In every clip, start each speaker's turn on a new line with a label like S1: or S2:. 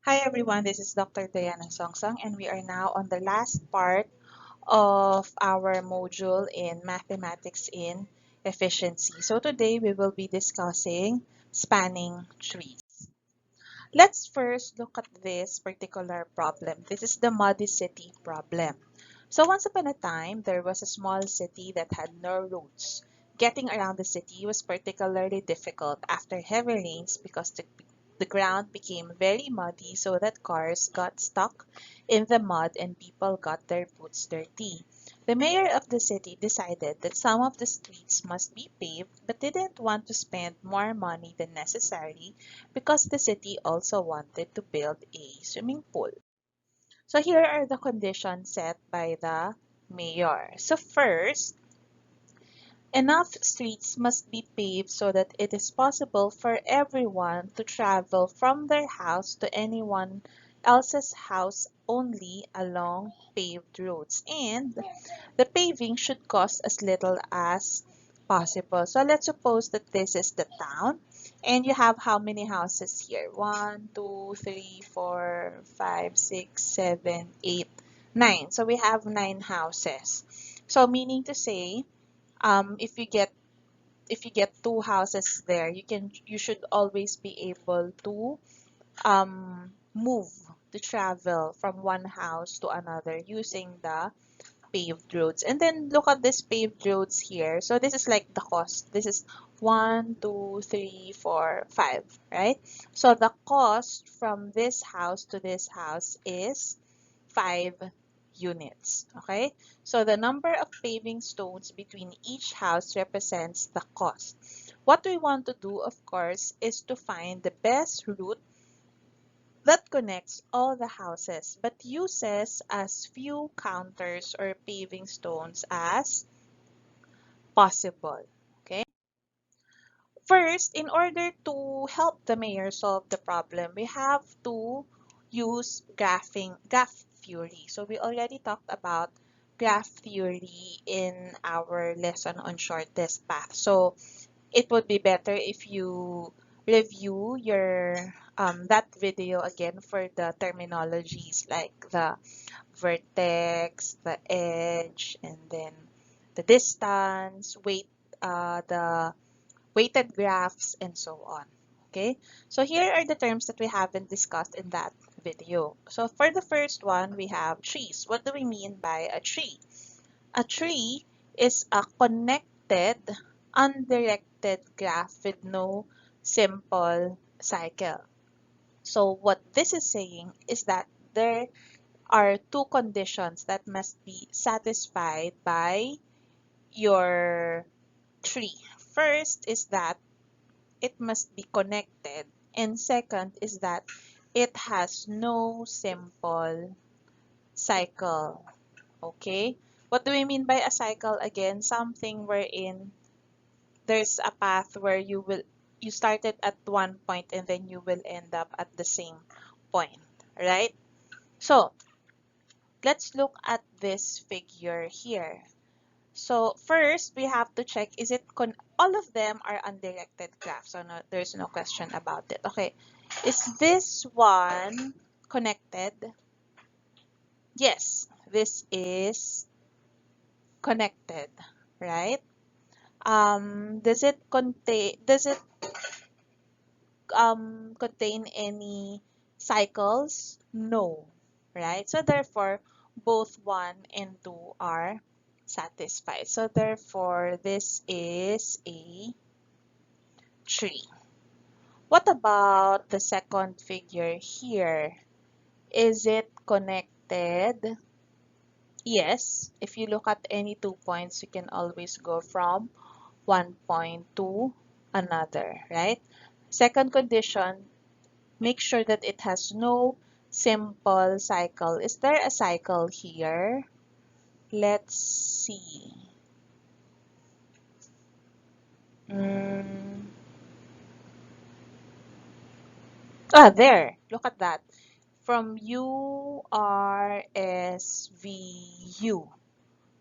S1: Hi everyone, this is Dr. Diana Songsong and we are now on the last part of our module in Mathematics in Efficiency. So today we will be discussing spanning trees. Let's first look at this particular problem. This is the muddy city problem. So once upon a time, there was a small city that had no roads. Getting around the city was particularly difficult after heavy rains because the ground became very muddy so that cars got stuck in the mud and people got their boots dirty. The mayor of the city decided that some of the streets must be paved but didn't want to spend more money than necessary because the city also wanted to build a swimming pool. So here are the conditions set by the mayor. So first, enough streets must be paved so that it is possible for everyone to travel from their house to anyone else's house only along paved roads. And the paving should cost as little as possible. So let's suppose that this is the town and you have how many houses here? 1, 2, 3, 4, 5, 6, 7, 8, 9. So we have 9 houses. So meaning to say, if you get 2 houses there, you should always be able to move to travel from one house to another using the paved roads. And then look at this paved roads here. So this is like the cost. This is 1, 2, 3, 4, 5, right? So the cost from this house to this house is 5 units. Okay? So the number of paving stones between each house represents the cost. What we want to do, of course, is to find the best route that connects all the houses but uses as few counters or paving stones as possible. Okay. First, in order to help the mayor solve the problem, we have to use graph theory. So we already talked about graph theory in our lesson on shortest path. So it would be better if you review your that video again for the terminologies like the vertex, the edge, and then the distance, the weighted graphs, and so on. Okay, so here are the terms that we haven't discussed in that video. So for the first one, we have trees. What do we mean by a tree? A tree is a connected, undirected graph with no simple cycle. So what this is saying is that there are two conditions that must be satisfied by your tree. First is that it must be connected, and second is that it has no simple cycle. Okay? What do we mean by a cycle? Again, something wherein there's a path where you started at one point and then you will end up at the same point, right? So let's look at this figure here. So first we have to check, is it all of them are undirected graphs, so no, there's no question about it. Okay, is this one connected? Yes, this is connected, right? Does it contain any cycles? No, right? So therefore, both 1 and 2 are satisfied. So therefore, this is a tree. What about the second figure here? Is it connected? Yes. If you look at any 2 points, you can always go from one point to another, right? Second condition, make sure that it has no simple cycle. Is there a cycle here? Let's see. Mm. There. Look at that. From URSVU.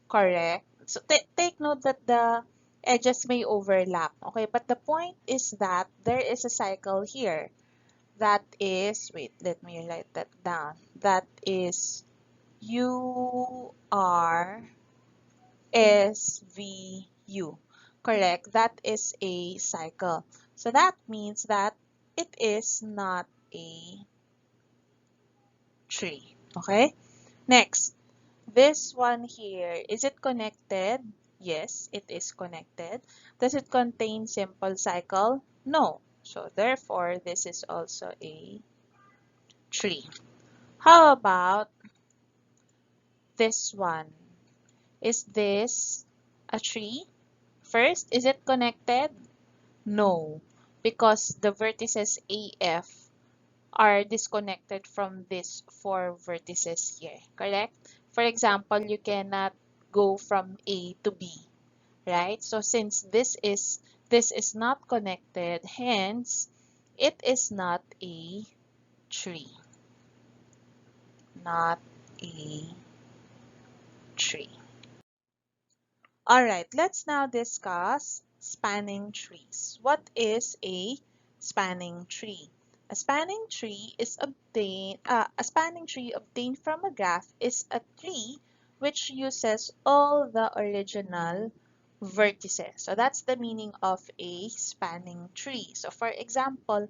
S1: Correct. So take note that the edges may overlap. Okay, but the point is that there is a cycle here. That is, wait, let me write that down. That is URSVU. Correct. That is a cycle. So that means that it is not a tree. Okay? Next, this one here, is it connected? Yes, it is connected. Does it contain simple cycle? No. So therefore, this is also a tree. How about this one? Is this a tree? First, is it connected? No, because the vertices AF are disconnected from these four vertices here, correct? For example, you cannot go from A to B, right? So since this is not connected, hence it is not a tree, not a tree. All right, let's now discuss spanning trees. What is a spanning tree? A spanning tree obtained from a graph is a tree which uses all the original vertices. So that's the meaning of a spanning tree. So for example,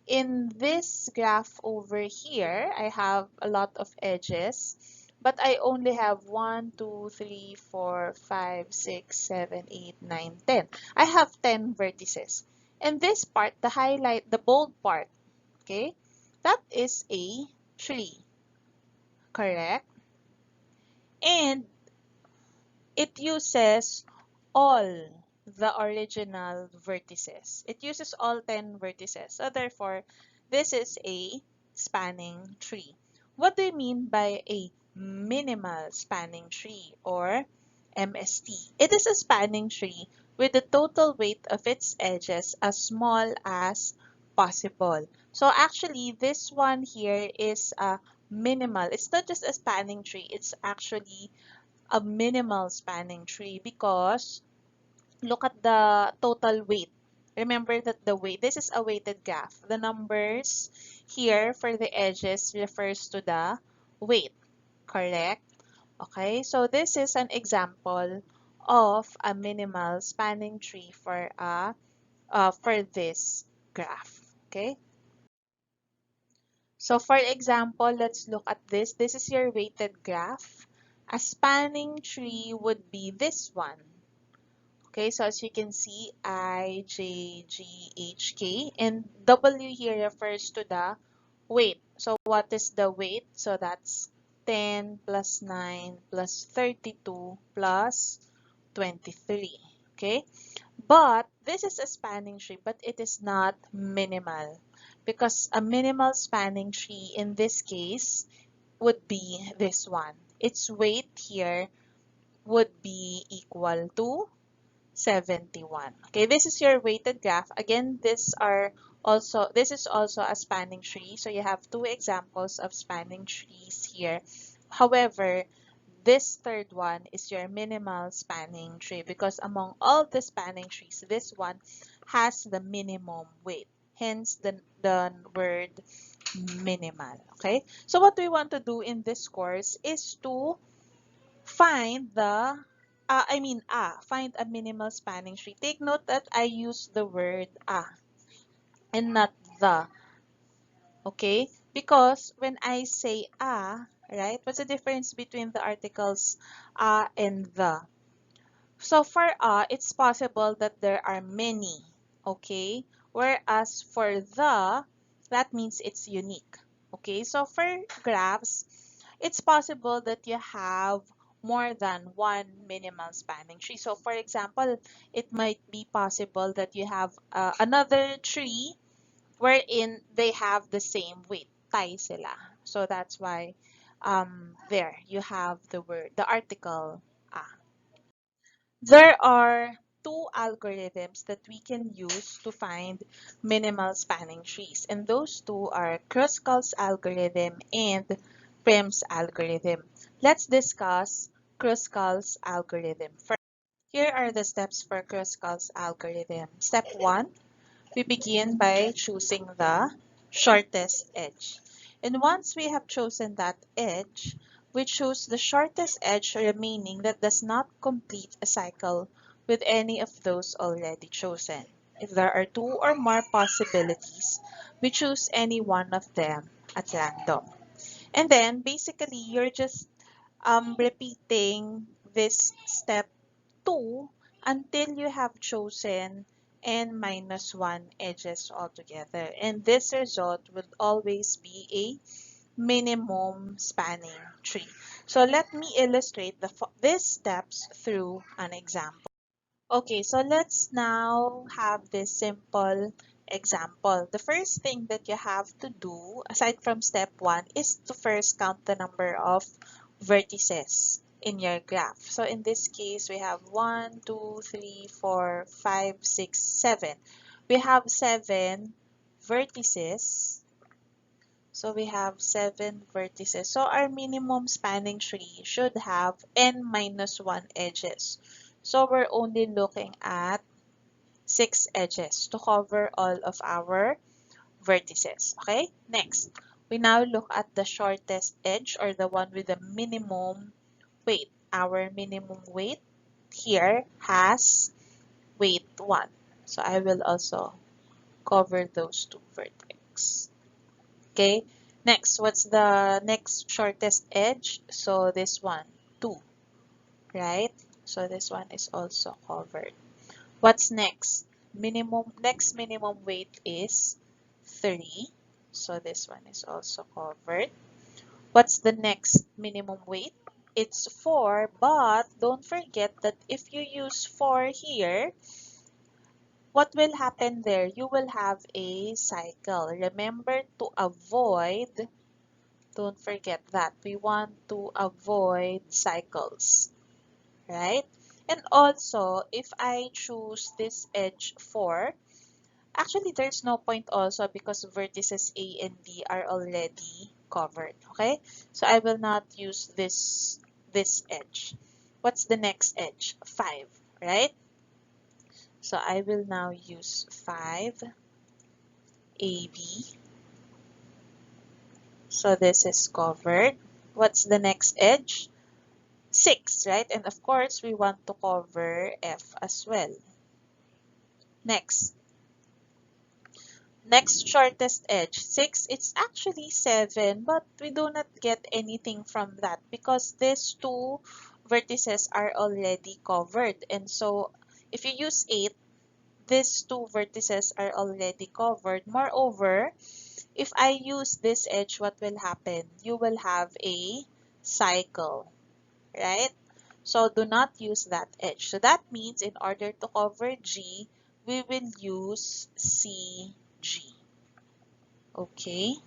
S1: in this graph over here, I have a lot of edges, but I only have 1, 2, 3, 4, 5, 6, 7, 8, 9, 10. I have 10 vertices. And this part, the bold part, okay, that is a tree, correct? And it uses all the original vertices. It uses all 10 vertices. So therefore, this is a spanning tree. What do you mean by a minimal spanning tree or MST? It is a spanning tree with the total weight of its edges as small as possible. So actually, this one here is a minimal. It's not just a spanning tree. It's actually a minimal spanning tree because look at the total weight. Remember that this is a weighted graph. The numbers here for the edges refers to the weight, correct? Okay, so this is an example of a minimal spanning tree for this graph. Okay, so for example, let's look at this. This is your weighted graph. A spanning tree would be this one. Okay, so as you can see, I, J, G, H, K, and W here refers to the weight. So what is the weight? So that's 10 plus 9 plus 32 plus 23. Okay, but this is a spanning tree, but it is not minimal because a minimal spanning tree in this case would be this one. Its weight here would be equal to 71. Okay, this is your weighted graph. Again, this is also a spanning tree. So you have two examples of spanning trees here. However, this third one is your minimal spanning tree because among all the spanning trees, this one has the minimum weight. Hence the word minimal. Okay, so what we want to do in this course is to find find a minimal spanning tree. Take note that I use the word and not the, okay? Because when I say right, what's the difference between the articles and the? So for it's possible that there are many, okay? Whereas for the, that means it's unique, okay? So for graphs, it's possible that you have more than one minimal spanning tree. So for example, it might be possible that you have another tree wherein they have the same weight, tay sila. So that's why there you have the article ah. There are two algorithms that we can use to find minimal spanning trees, and those two are Kruskal's algorithm and Prim's algorithm. Let's discuss Kruskal's algorithm first. Here are the steps for Kruskal's algorithm. Step 1, we begin by choosing the shortest edge. And once we have chosen that edge, we choose the shortest edge remaining that does not complete a cycle with any of those already chosen. If there are two or more possibilities, we choose any one of them at random. And then basically you're just repeating this step 2 until you have chosen n minus 1 edges altogether. And this result will always be a minimum spanning tree. So let me illustrate these steps through an example. Okay, so let's now have this simple example. The first thing that you have to do, aside from step 1, is to first count the number of vertices in your graph. So in this case, we have 1, 2, 3, 4, 5, 6, 7. We have 7 vertices. So we have 7 vertices. So our minimum spanning tree should have n minus 1 edges. So we're only looking at 6 edges to cover all of our vertices. Okay, next, we now look at the shortest edge or the one with the minimum weight. Our minimum weight here has weight 1. So I will also cover those two vertices. Okay, next, what's the next shortest edge? So this one, 2, right? So this one is also covered. What's next? Next minimum weight is 3. So this one is also covered. What's the next minimum weight? It's 4, but don't forget that if you use 4 here, what will happen there? You will have a cycle. Remember to avoid, don't forget that we want to avoid cycles, right? And also, if I choose this edge 4, actually there's no point also because vertices A and B are already covered, okay? So I will not use this edge. What's the next edge? 5, right? So I will now use 5 AB. So this is covered. What's the next edge? 6, right? And of course, we want to cover F as well. Next. Next shortest edge, 6, it's actually 7, but we do not get anything from that because these two vertices are already covered. And so if you use 8, these two vertices are already covered. Moreover, if I use this edge, what will happen? You will have a cycle, right? So do not use that edge. So that means in order to cover G, we will use CG. Okay,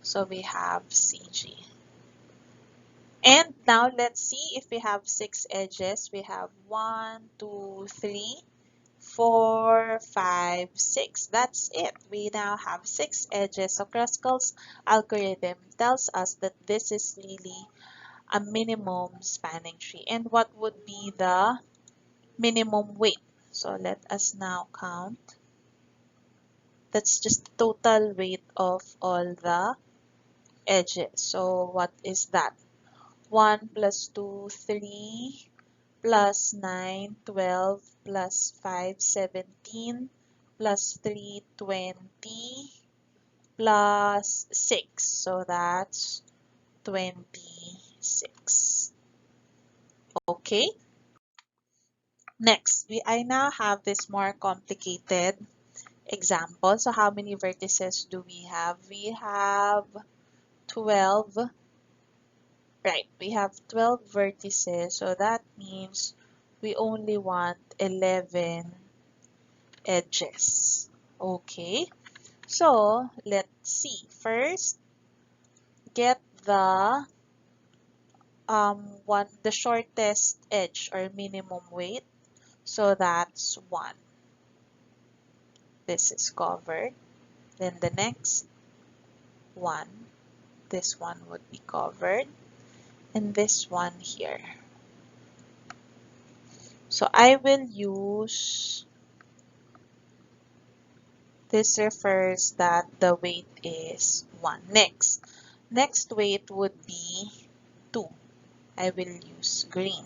S1: so we have CG. And now let's see if we have 6 edges. We have 1, 2, 3, 4, 5, 6. That's it. We now have 6 edges. So Kruskal's algorithm tells us that this is really a minimum spanning tree. And what would be the minimum weight? So let us now count. That's just the total weight of all the edges. So what is that? 1 plus 2, 3, plus 9, 12, plus 5, 17, plus 3, 20, plus 6. So that's 26. Okay. Next, I now have this more complicated example. So how many vertices do we have? We have 12. Right, we have 12 vertices, so that means we only want 11 edges. Okay, so let's see. First, get the shortest edge or minimum weight. So that's 1. This is covered. Then the next 1, this one would be covered. And this one here. So I will use This refers that the weight is 1. Next weight would be 2. I will use green.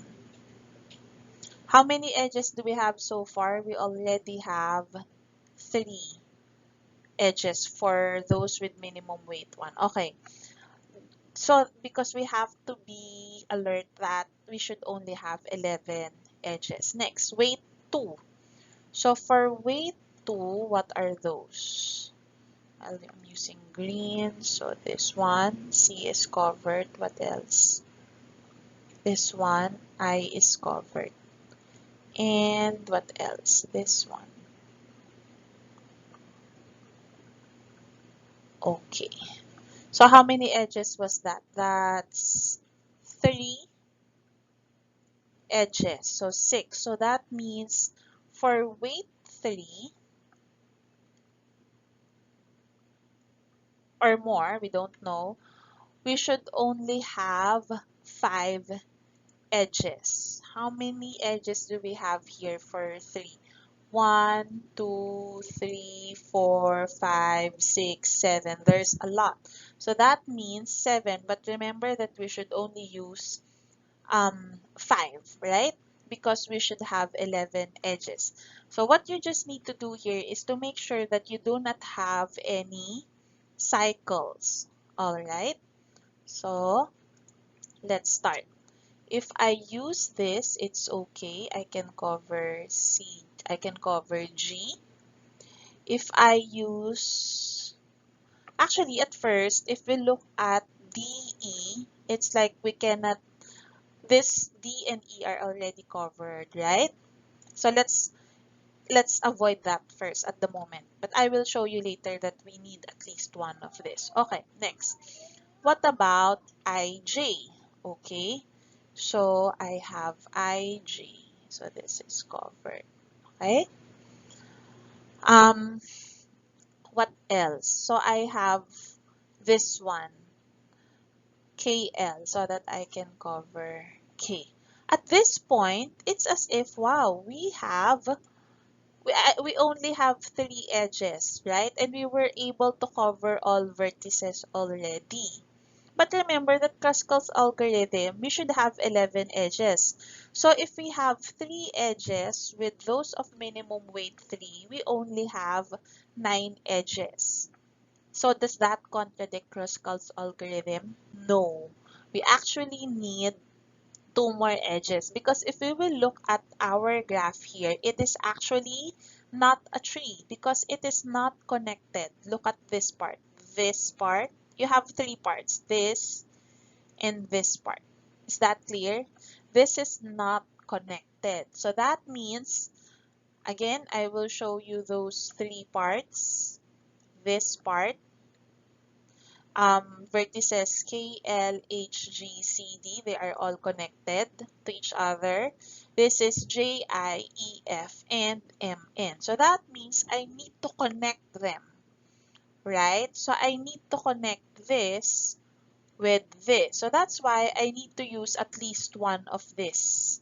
S1: How many edges do we have so far? We already have 3 edges for those with minimum weight 1. Okay, so because we have to be alert that we should only have 11 edges. Next, weight 2. So for weight 2, what are those? I'm using green, so this one, C is covered. What else? This one, I is covered. And what else? This one. Okay. So how many edges was that? That's 3 edges. So 6. So that means for weight 3 or more, we don't know, we should only have 5 edges. How many edges do we have here for 3? 1, 2, 3, 4, 5, 6, 7. There's a lot. So that means 7. But remember that we should only use 5, right? Because we should have 11 edges. So what you just need to do here is to make sure that you do not have any cycles. All right? So let's start. If I use this, it's okay. I can cover C. I can cover G. If I use, actually at first, if we look at DE, it's like we cannot, this D and E are already covered, right? So let's avoid that first at the moment. But I will show you later that we need at least one of this. Okay, next. What about IJ? Okay, so I have IJ. So this is covered. Okay. Um, what else? So I have this one, KL, so that I can cover K. At this point, it's as if, wow, we only have 3 edges, right? And we were able to cover all vertices already. But remember that Kruskal's algorithm, we should have 11 edges. So if we have 3 edges with those of minimum weight 3, we only have 9 edges. So does that contradict Kruskal's algorithm? No. We actually need 2 more edges because if we will look at our graph here, it is actually not a tree because it is not connected. Look at this part. This part, you have 3 parts. This and this part. Is that clear? This is not connected. So that means, again, I will show you those 3 parts. This part, vertices K, L, H, G, C, D, they are all connected to each other. This is J, I, E, F, and M, N. So that means I need to connect them, right? So I need to connect this with this. So that's why I need to use at least one of this,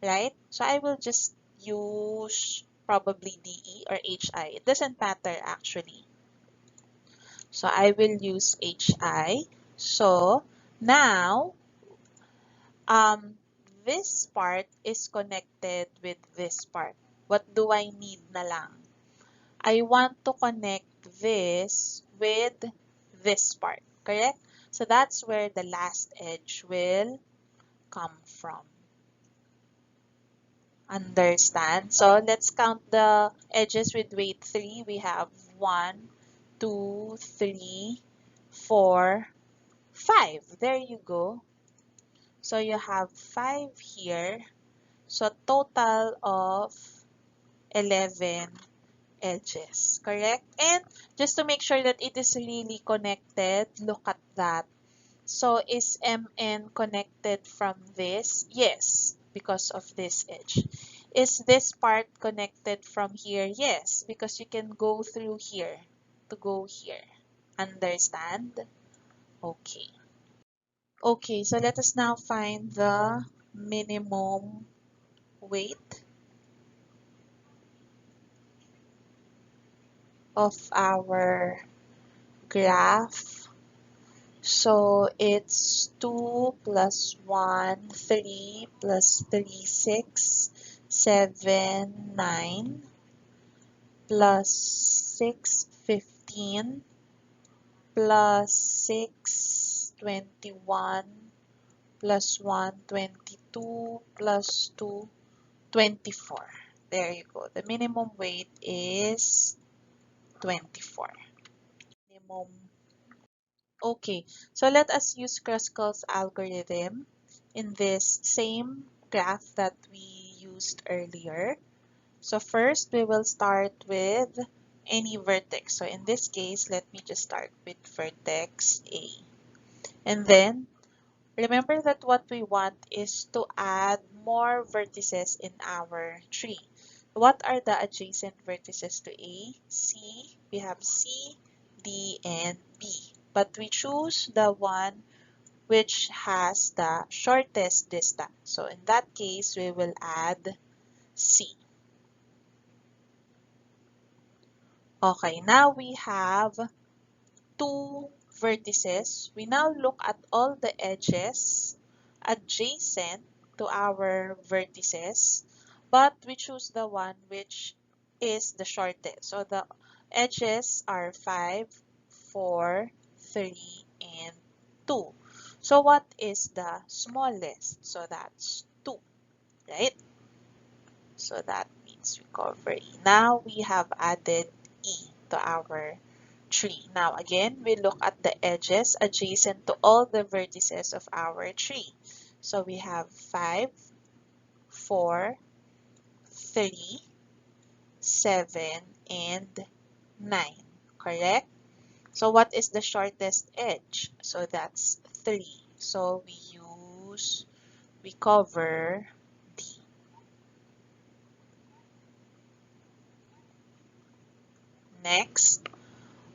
S1: right? So I will just use probably DE or HI. It doesn't matter actually. So I will use HI. So now, um, this part is connected with this part. What do I need na lang? I want to connect this with this part, correct? So that's where the last edge will come from. Understand? So let's count the edges with weight 3. We have 1, 2, 3, 4, 5. There you go. So you have 5 here. So total of 11 edges, correct? And just to make sure that it is really connected, look at that. So is MN connected from this? Yes, because of this edge. Is this part connected from here? Yes, because you can go through here to go here. Understand? Okay. Okay, so let us now find the minimum weight. of our graph. So it's 2 plus 1, 3 plus 3, 6, 7, 9 plus 6, 15 plus 6, 21 plus 1, 22 plus 2, 24. There you go. The minimum weight is 24. Minimum. Okay, so let us use Kruskal's algorithm in this same graph that we used earlier. So first, we will start with any vertex. So in this case, let me just start with vertex A. And then, remember that what we want is to add more vertices in our tree. What are the adjacent vertices to A? C. We have C, D, and B. But we choose the one which has the shortest distance. So in that case, we will add C. Okay, now we have two vertices. We now look at all the edges adjacent to our vertices, but we choose the one which is the shortest. So the edges are 5, 4, 3, and 2. So what is the smallest? So that's 2, right? So that means we cover E. Now we have added E to our tree. Now again, we look at the edges adjacent to all the vertices of our tree. So we have 5, 4, 3, 7, and 9. Correct? So what is the shortest edge? So that's 3. So we cover D. Next,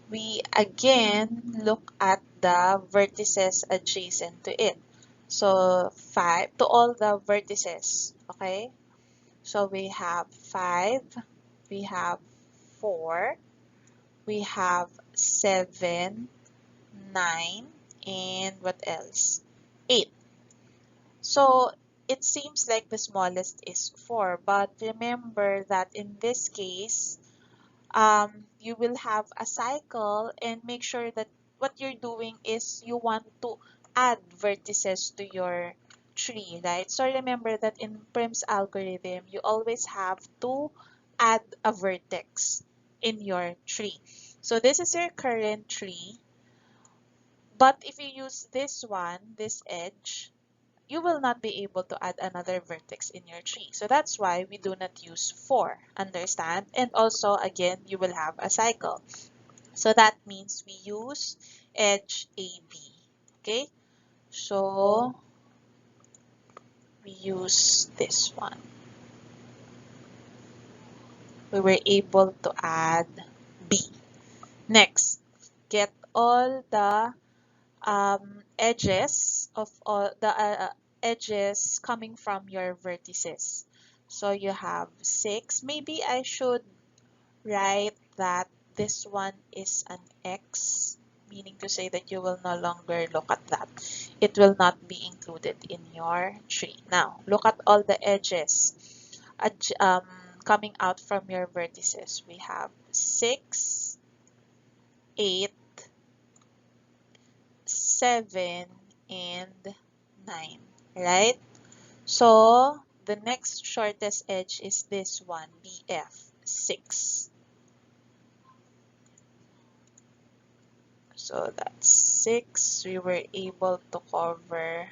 S1: we again look at the vertices adjacent to it. So 5 to all the vertices, okay? So we have 5, we have 4, we have 7, 9, and what else? 8. So it seems like the smallest is 4, but remember that in this case, you will have a cycle and make sure that what you're doing is you want to add vertices to your tree, right? So remember that in Prim's algorithm, you always have to add a vertex in your tree. So this is your current tree, but if you use this one, this edge, you will not be able to add another vertex in your tree. So that's why we do not use 4. Understand? And also, again, you will have a cycle. So that means we use edge AB. Okay? So we use this one. We were able to add B. Next, get all the edges of all the edges coming from your vertices. So you have 6. Maybe I should write that this one is an X, meaning to say that you will no longer look at that. It will not be included in your tree. Now, look at all the edges coming out from your vertices. We have 6, 8, 7, and 9, right? So the next shortest edge is this one, BF, 6. So that's 6. We were able to cover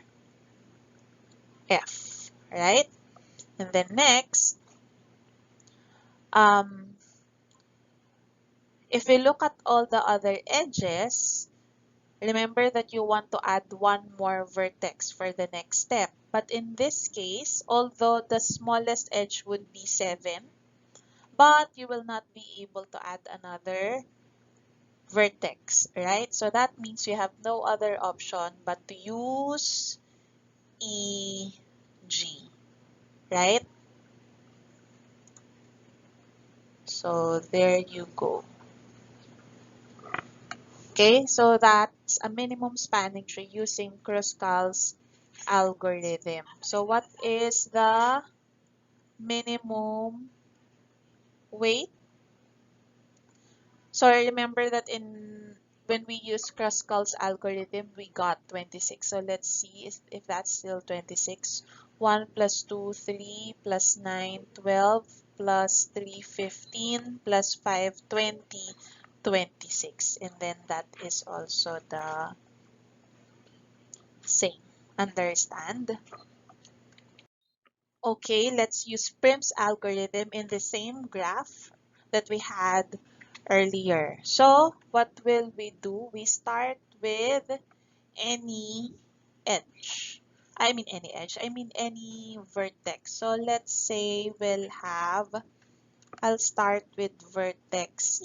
S1: F, right? And then next, um, if we look at all the other edges, remember that you want to add one more vertex for the next step. But in this case, although the smallest edge would be 7, but you will not be able to add another vertex, right? So that means you have no other option but to use E, G, right? So there you go. Okay, so that's a minimum spanning tree using Kruskal's algorithm. So what is the minimum weight? So remember that in when we use Kruskal's algorithm, we got 26. So let's see if that's still 26. 1 plus 2, 3 plus 9, 12 plus 3, 15 plus 5, 20, 26. And then that is also the same. Understand? Okay, let's use Prim's algorithm in the same graph that we had earlier. So what will we do? We start with any edge. I mean any vertex. So let's say I'll start with vertex C.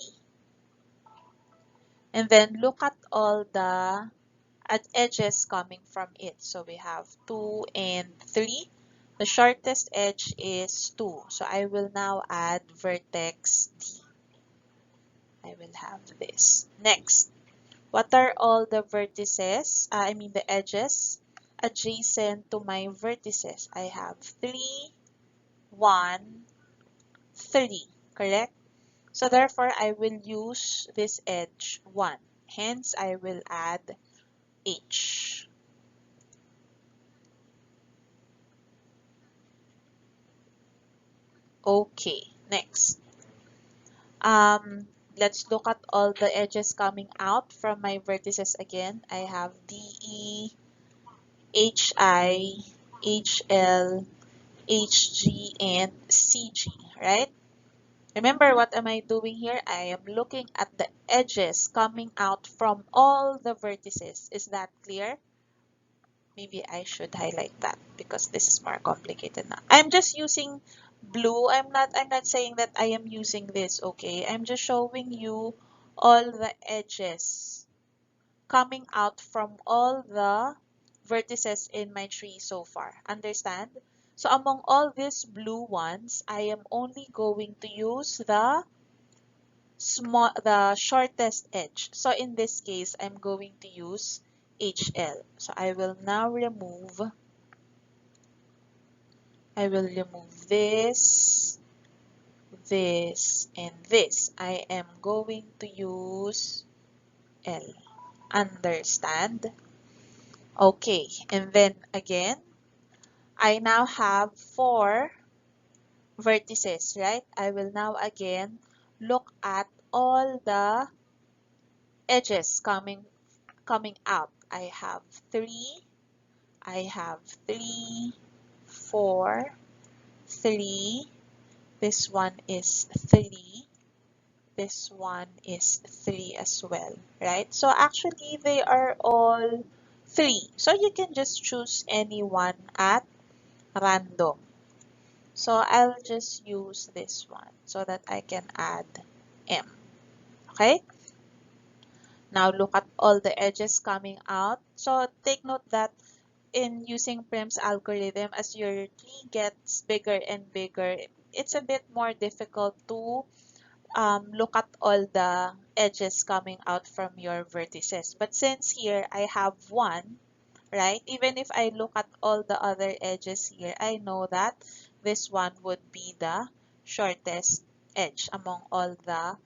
S1: And then look at all the edges coming from it. So we have 2 and 3. The shortest edge is 2. So I will now add vertex D. I will have this. Next, what are all the vertices, the edges adjacent to my vertices? I have 3, 1, 3, correct? So therefore, I will use this edge 1. Hence, I will add H. Okay, next. Let's look at all the edges coming out from my vertices again. I have DE, HI, HL, HG, and CG, right? Remember, what am I doing here? I am looking at the edges coming out from all the vertices. Is that clear? Maybe I should highlight that because this is more complicated now. I'm just using blue. I'm not saying that I am using this, okay? I'm just showing you all the edges coming out from all the vertices in my tree so far. Understand? So among all these blue ones, I am only going to use the shortest edge. So in this case, I'm going to use HL. So I will remove this, this, and this. I am going to use L. Understand? Okay, and then again, I now have 4 vertices, right? I will now again look at all the edges coming out. I have 3, I have 3, 4, 3, this one is 3, this one is 3 as well, right? So actually they are all 3. So you can just choose any one at random. So I'll just use this one so that I can add M. Okay? Now look at all the edges coming out. So take note that in using Prim's algorithm, as your tree gets bigger and bigger, it's a bit more difficult to look at all the edges coming out from your vertices. But since here I have 1, right? Even if I look at all the other edges here, I know that this one would be the shortest edge among all the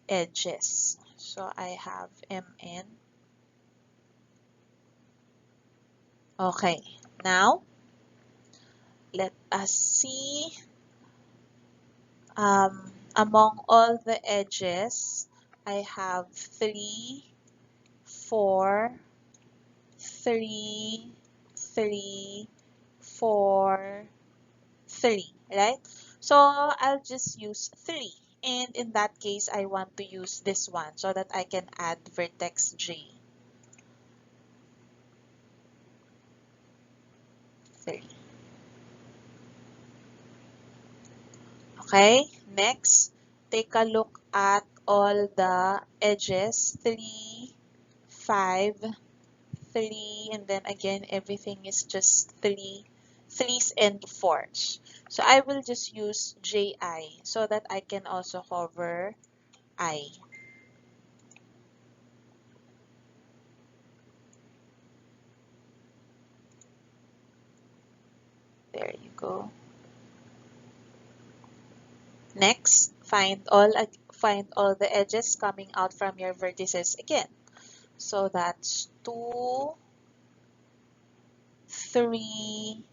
S1: edges. So I have MN. Okay, now let us see among all the edges, I have 3, 4, 3, 3, 4, 3, right? So I'll just use 3. And in that case, I want to use this one so that I can add vertex J. 3. Okay, next, take a look at all the edges. 3, 5, 3, and then again, everything is just 3, 3s and 4s. So I will just use JI so that I can also cover I. There you go. Next, find all the edges coming out from your vertices again. So that's 2, 3,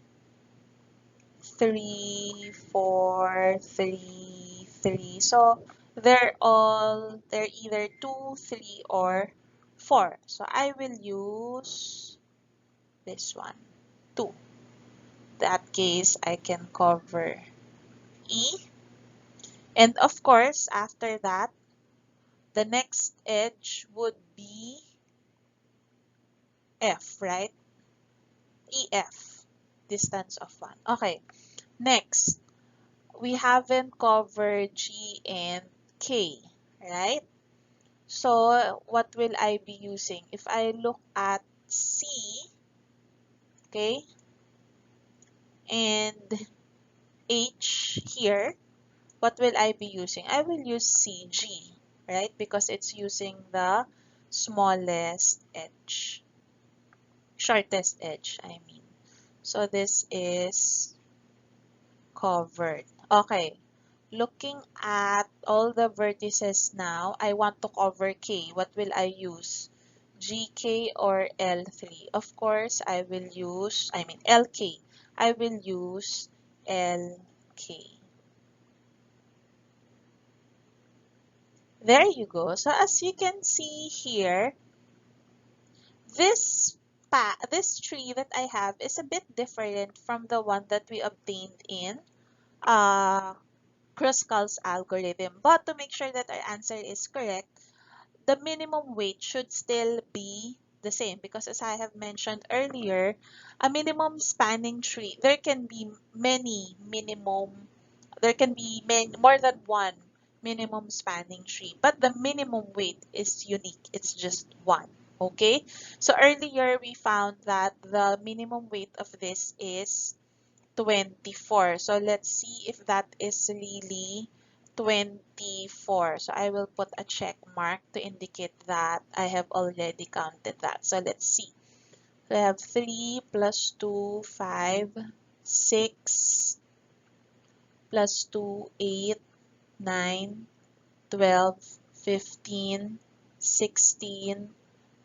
S1: 3, 4, 3, 3. So they're either 2, 3, or 4. So I will use this one, 2. That case, I can cover E. And of course, after that, the next edge would be F, right? EF, distance of 1. Okay, next, we haven't covered G and K, right? So what will I be using? If I look at C, okay, and H here, what will I be using? I will use CG, right? Because it's using the smallest edge, shortest edge, I mean. So this is covered. Okay, looking at all the vertices now, I want to cover K. What will I use? GK or L3? Of course, LK. I will use LK. There you go. So as you can see here, this tree that I have is a bit different from the one that we obtained in uh, Kruskal's algorithm. But to make sure that our answer is correct, the minimum weight should still be the same because as I have mentioned earlier, a minimum spanning tree, there can be more than one minimum spanning tree, but the minimum weight is unique. It's just one. Okay, so earlier we found that the minimum weight of this is 24. So let's see if that is really 24. So I will put a check mark to indicate that I have already counted that. So let's see. So I have 3 plus 2, 5, 6 plus 2, 8, 9, 12, 15, 16,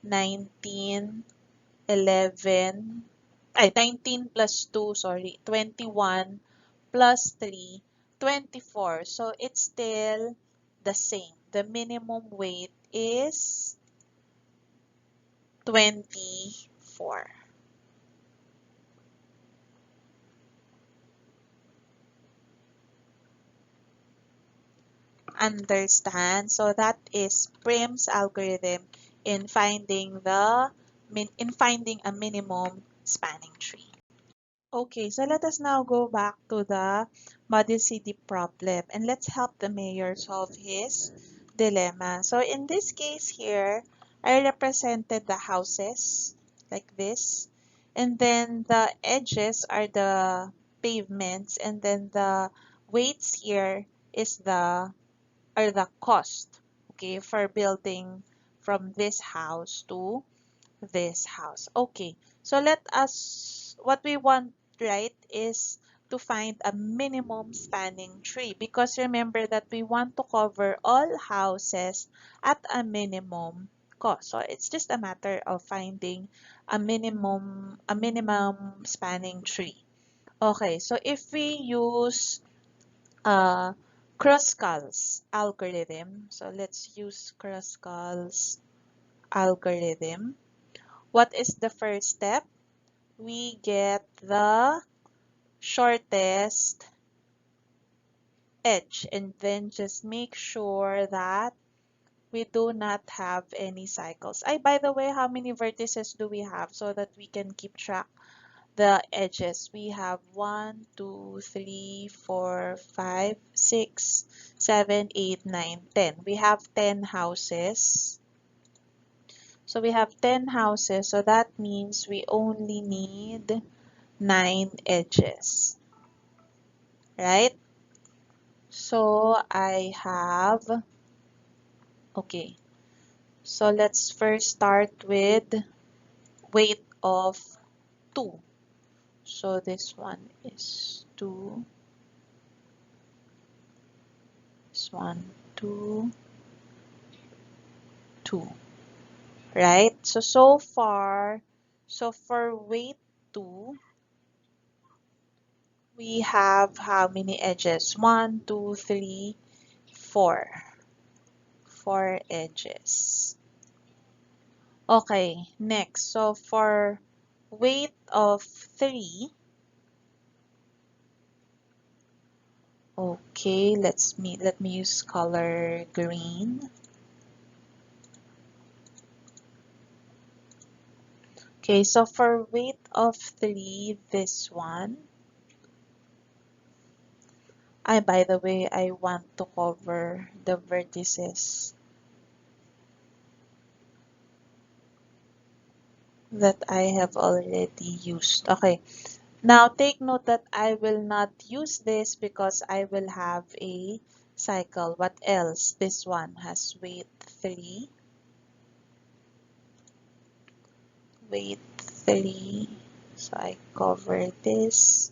S1: 19, 11, 19 plus 2, sorry, 21 plus 3, 24. So it's still the same. The minimum weight is 24. Understand? So that is Prim's algorithm in finding a minimum spanning tree. Okay, so let us now go back to the model city problem and let's help the mayor solve his dilemma. So in this case here, I represented the houses like this, and then the edges are the pavements, and then the weights here is the cost, okay, for building from this house to this house. Okay, so what we want, right, is to find a minimum spanning tree because remember that we want to cover all houses at a minimum cost. So it's just a matter of finding a minimum spanning tree. Okay, so if we use uh, Kruskal's algorithm, so let's use Kruskal's algorithm. What is the first step? We get the shortest edge and then just make sure that we do not have any cycles. By the way, how many vertices do we have so that we can keep track the edges? We have 1, 2, 3, 4, 5, 6, 7, 8, 9, 10. We have 10 houses. So we have 10 houses, so that means we only need 9 edges, right? So okay, so let's first start with weight of 2. So this one is 2, this one 2, 2, right? So far, so for weight 2, we have how many edges? 1, 2, 3, 4. 4 edges. Okay, next. So for weight of 3, okay, let me use color green. Okay, so for weight of 3, this one. By the way, I want to cover the vertices that I have already used. Okay, now take note that I will not use this because I will have a cycle. What else? This one has weight 3. Weight 3. So I cover this.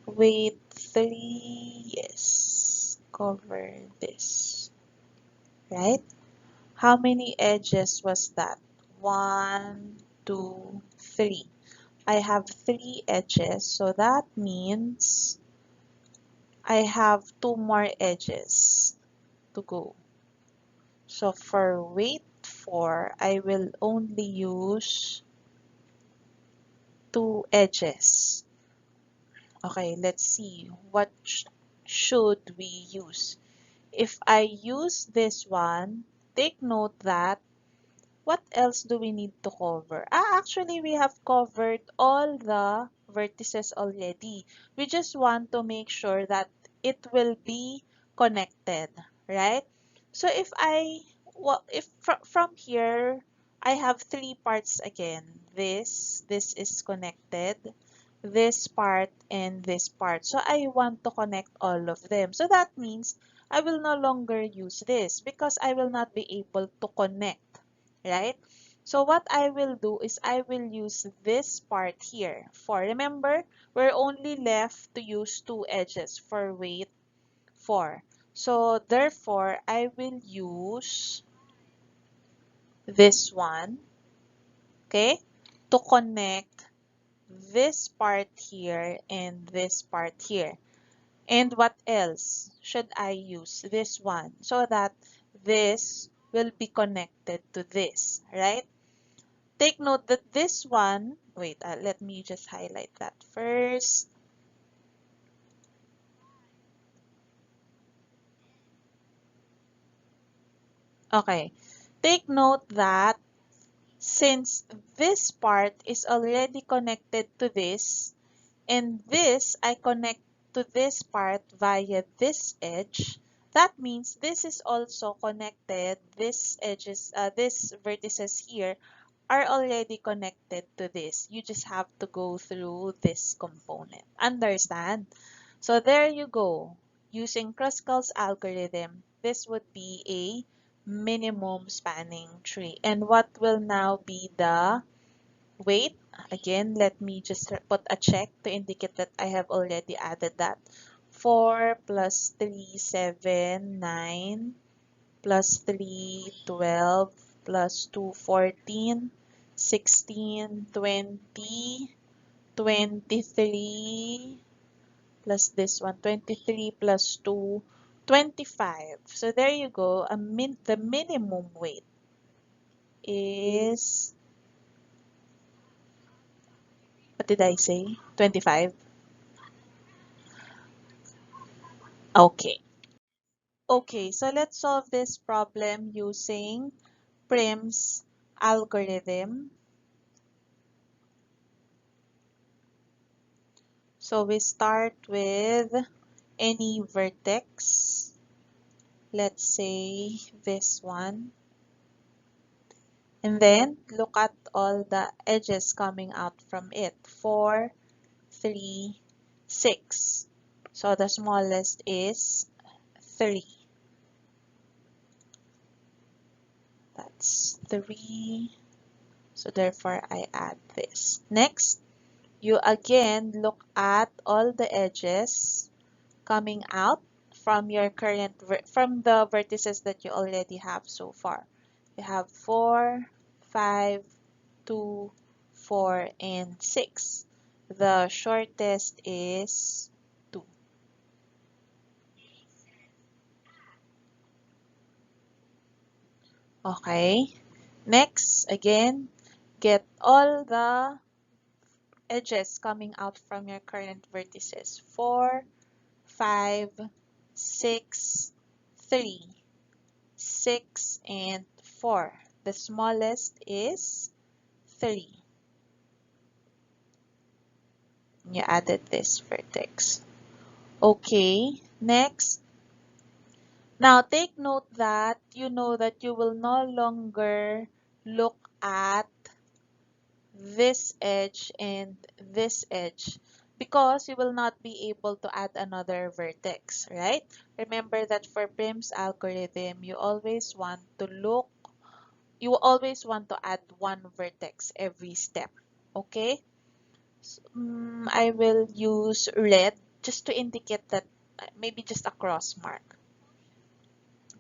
S1: Weight 3. Yes. Cover this. Right? How many edges was that? 1, 2, 3. I have 3 edges, so that means I have 2 more edges to go. So for weight 4, I will only use 2 edges. Okay, let's see. What should we use? If I use this one, take note that what else do we need to cover? Actually, we have covered all the vertices already. We just want to make sure that it will be connected, right? So if if from here, I have 3 parts again. This is connected, this part, and this part. So I want to connect all of them. So that means I will no longer use this because I will not be able to connect, right? So what I will do is I will use this part here. Remember, we're only left to use 2 edges for weight 4. So therefore, I will use this one, okay, to connect this part here and this part here. And what else should I use? This one, so that this will be connected to this, right? Take note that this one, wait, let me just highlight that first. Okay, take note that since this part is already connected to this, and this I connect to this part via this edge, that means this is also connected, this vertices here are already connected to this. You just have to go through this component. Understand? So there you go. Using Kruskal's algorithm, this would be a minimum spanning tree. And what will now be the weight? Again, let me just put a check to indicate that I have already added that. 4 plus 3, 7, 9 plus 3, 12 plus 2, 14, 16, 20, 23 plus this one, 23 plus 2, 25. So there you go. The minimum weight is, what did I say? 25? Okay. Okay, so let's solve this problem using Prim's algorithm. So we start with any vertex. Let's say this one. And then look at all the edges coming out from it. 4, 3, 6. So the smallest is 3. That's 3. So therefore I add this. Next, you again look at all the edges coming out from your from the vertices that you already have so far. You have 4, 5, 2, 4, and 6. The shortest is 2. Okay. Next, again, get all the edges coming out from your current vertices. 4, 5, 6, 3, 6, and 4. The smallest is 3. You added this vertex. Okay, next. Now take note that you know that you will no longer look at this edge and this edge because you will not be able to add another vertex, right? Remember that for Prim's algorithm, you always want to add one vertex every step, okay? I will use red just to indicate that, maybe just a cross mark,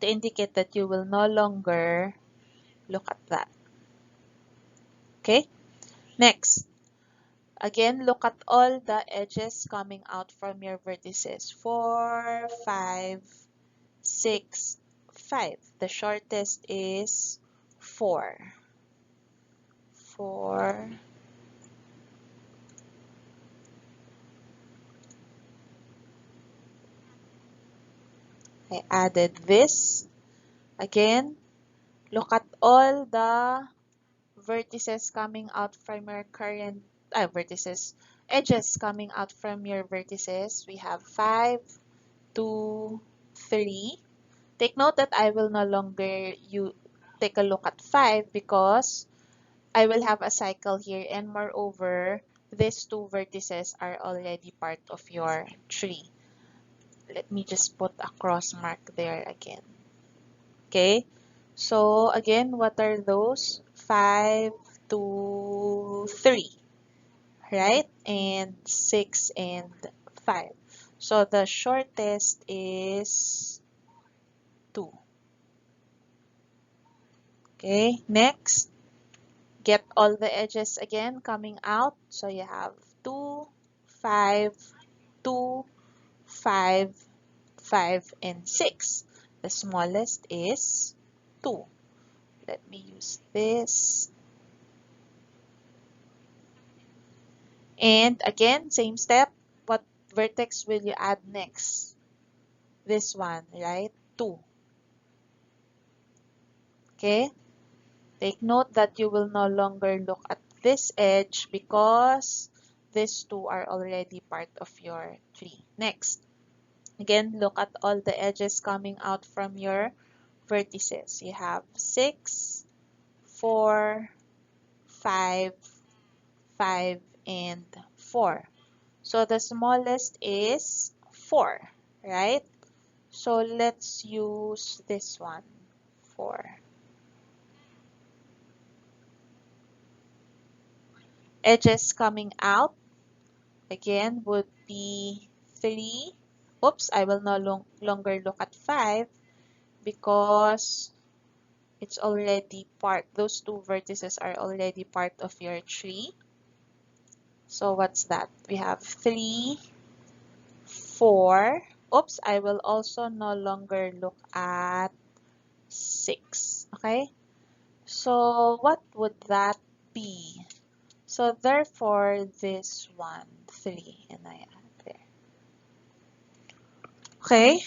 S1: to indicate that you will no longer look at that, okay? Next. Again, look at all the edges coming out from your vertices. 4, 5, 6, 5. The shortest is 4. 4. I added this. Again, look at all the vertices coming out from your edges coming out from your vertices. We have 5, 2, 3. Take note that I will no longer take a look at 5 because I will have a cycle here, and moreover, these two vertices are already part of your tree. Let me just put a cross mark there again. Okay, so again, what are those? 5, 2, 3, right? And 6 and 5. So the shortest is 2. Okay, next. Get all the edges again coming out. So you have 2, 5, 2, 5, 5, and 6. The smallest is 2. Let me use this. And again, same step. What vertex will you add next? This one, right? 2. Okay? Take note that you will no longer look at this edge because these two are already part of your tree. Next. Again, look at all the edges coming out from your vertices. You have 6, 4, 5, 5, and 4. So the smallest is 4, right? So let's use this one, 4. Edges coming out, again, would be 3. Oops, I will no longer look at 5 because it's already those two vertices are already part of your tree. So what's that? We have 3, 4. Oops, I will also no longer look at 6. Okay? So what would that be? So therefore, this one, 3, and I add there. Okay?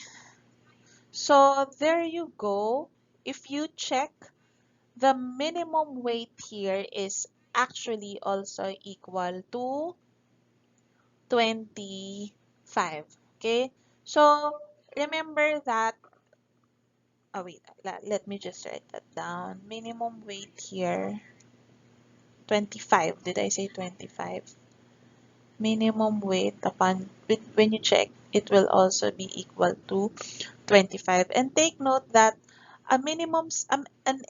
S1: So there you go. If you check, the minimum weight here is actually also equal to 25. Okay? So remember that, oh wait, let me just write that down. Minimum weight here, 25. Did I say 25? Minimum weight when you check, it will also be equal to 25. And take note that an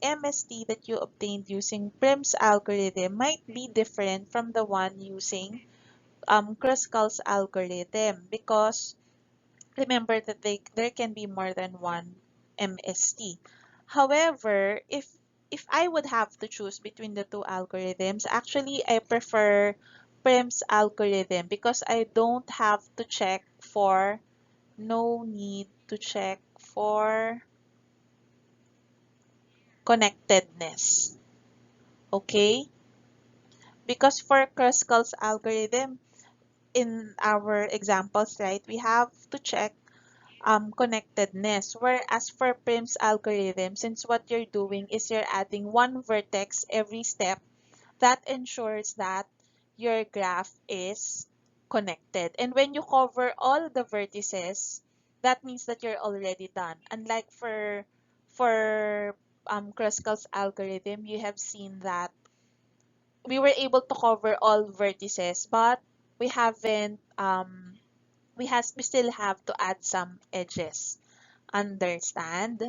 S1: MST that you obtained using Prim's algorithm might be different from the one using Kruskal's algorithm, because remember that there can be more than one MST. However, if I would have to choose between the two algorithms, actually I prefer Prim's algorithm because I don't have to check for no need to check for connectedness. Okay? Because for Kruskal's algorithm, in our examples, right, we have to check connectedness. Whereas for Prim's algorithm, since what you're doing is you're adding one vertex every step, that ensures that your graph is connected. And when you cover all the vertices, that means that you're already done. Unlike for Kruskal's algorithm, you have seen that we were able to cover all vertices, but we haven't we still have to add some edges. Understand?